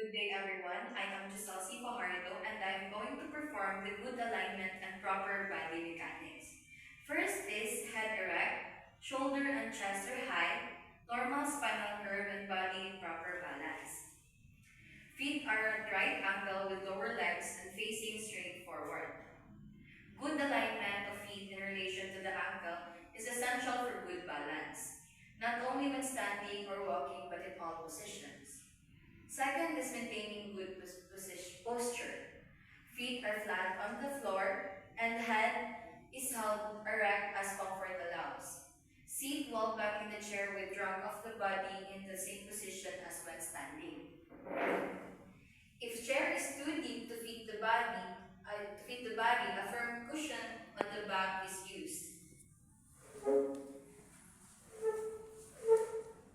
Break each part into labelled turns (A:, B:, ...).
A: Good day, everyone. I am Giselle C. Pajardo, and I'm going to perform the good alignment and proper body mechanics. First is head erect, shoulder and chest are high, normal spinal curve and body in proper balance. Feet are at right angle with lower legs and facing straight forward. Good alignment of feet in relation to the ankle is essential for good balance, not only when standing or walking but in all positions. Second is maintaining good posture. Feet are flat on the floor and head is held erect as comfort allows. Sit well back in the chair with trunk of the body in the same position as when standing. If chair is too deep to fit the body, a firm cushion on the back is used.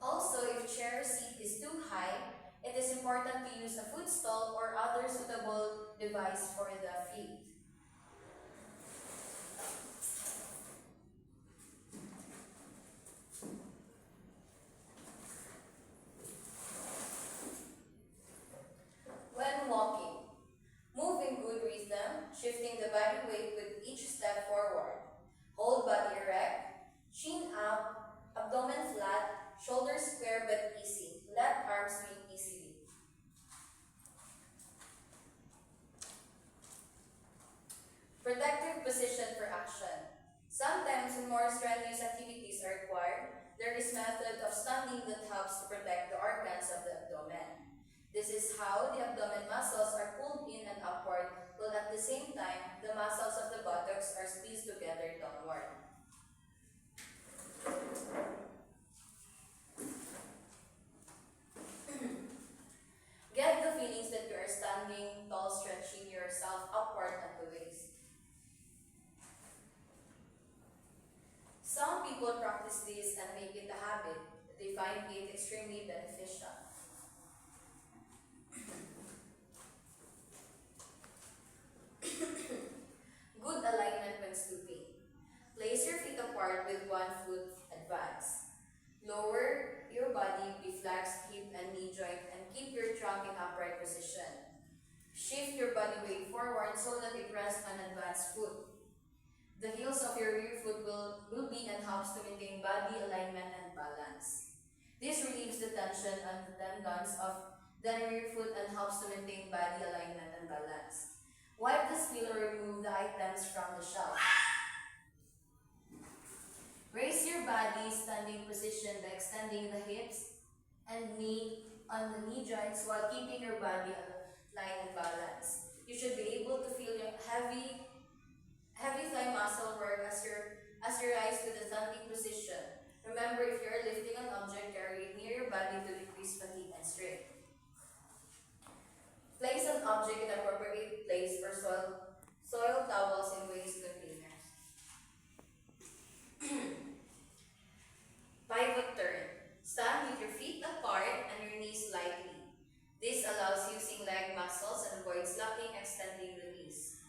A: Also, if chair seat is too high, it is important to use a footstool or other suitable device for the feet. When walking, move in good rhythm, shifting the body weight with each step forward. Hold body erect, chin up, abdomen flat, shoulders square but easy. Let arms swing easily. Protective position for action. Sometimes when more strenuous activities are required, there is method of standing that helps to protect the organs of the abdomen. This is how the abdomen muscles are pulled in and upward, while at the same time, the muscles of the buttocks are squeezed together downward. Get the feelings that you are standing tall, stretching yourself upward at the waist. Some people practice this and make it a habit. They find it extremely beneficial. Good alignment when stooping. Place your feet apart with one foot advanced. Lower your body, be flex hip and knee joint, and keep your trunk in upright position. Shift your body weight forward so that it rests on advanced foot. The heels of your rear foot will be and helps to maintain body alignment and balance. This relieves the tension on the tendons of the rear foot and helps to maintain body alignment and balance. Wipe the spill or remove the items from the shelf. Raise your body standing position by extending the hips and knee on the knee joints while keeping your body aligned and balanced. You should be able to feel your heavy thigh muscle work as you rise to the standing position. Remember, if you are lifting an object, carry it near your body to decrease fatigue and strain. Place an object in appropriate place or soil towels in waste containers. Pivot turn. Stand with your feet apart and your knees lightly. This allows using leg muscles and avoids locking, extending the knees.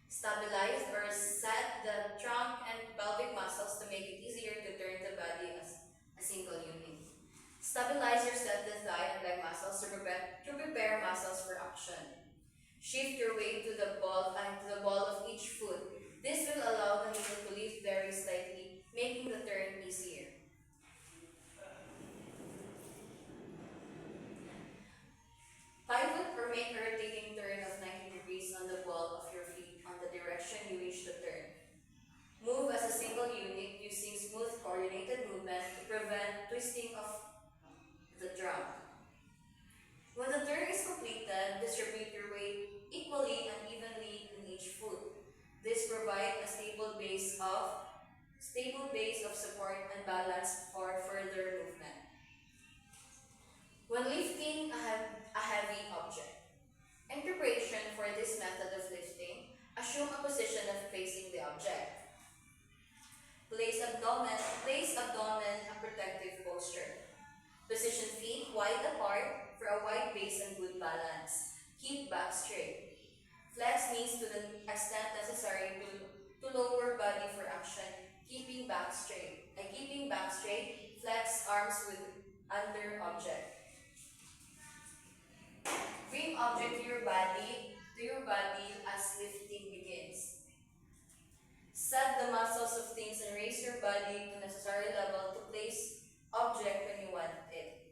A: Stabilize or set the trunk and pelvic muscles to make it easier to turn the body as a single unit. Stabilize or set the thigh and leg muscles to prepare muscles for action. Shift your weight to the ball of each foot. This will allow the heel to lift very slightly, making the turn easier. Pivot or make a rotating turn of 90 degrees on the ball of your feet on the direction you wish to turn. Move as a single unit using smooth coordinated movement to prevent twisting of the drum. When the turn is completed, distribute your weight equally and evenly in each foot. This provides a stable base of support and balance for further movement. When lifting a heavy object. In preparation for this method of lifting, assume a position of facing the object. Place abdomen a protective posture. Position feet wide apart for a wide base and good balance. Keep back straight. Flex knees to the extent necessary to lower body for action. Keeping back straight, flex arms with under object. object to your body as lifting begins. Set the muscles of things and raise your body to necessary level to place object when you want it.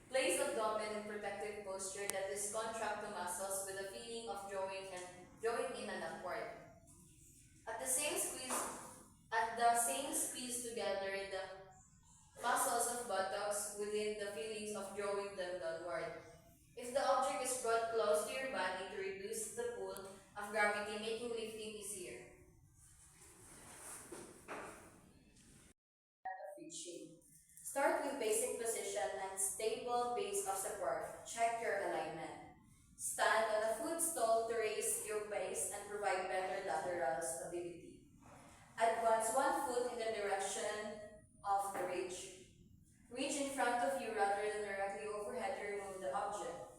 A: Place abdomen in protective posture that is contract the muscles with a feeling of drawing in and upward. At the same squeeze together the muscles of buttocks within the feelings of drawing them downward. If the object is brought close to your body to reduce the pull of gravity, making lifting easier. Reaching. Start with basic position and stable base of support. Check your alignment. Stand on a footstool to raise your base and provide better lateral stability. Advance one foot in the direction of the reach. Reach in front of you rather than directly overhead to remove the object.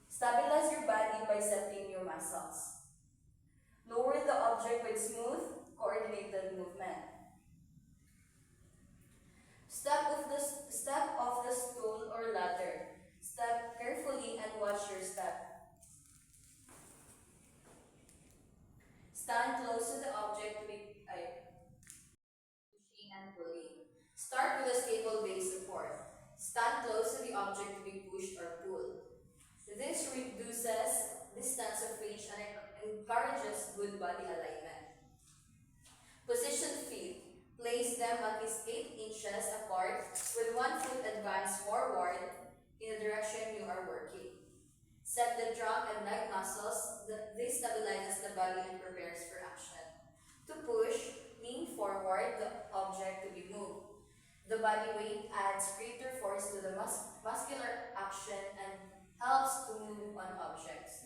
A: Stabilize your body by setting your muscles. Lower the object with smooth, coordinated movement. Step off the stool or ladder. Step carefully and watch your step. Stand close to the object to be pushing and pulling. Start with a stable base support. Stand close to the object to be pushed or pulled. This reduces distance of reach and encourages good body alignment. Position feet. Place them at least 8 inches apart with one foot advanced forward in the direction you are working. Set the trunk and leg muscles. This stabilizes the body and prepares for action. To push, lean forward the object to be moved. The body weight adds greater force to the muscular action and helps to move on objects.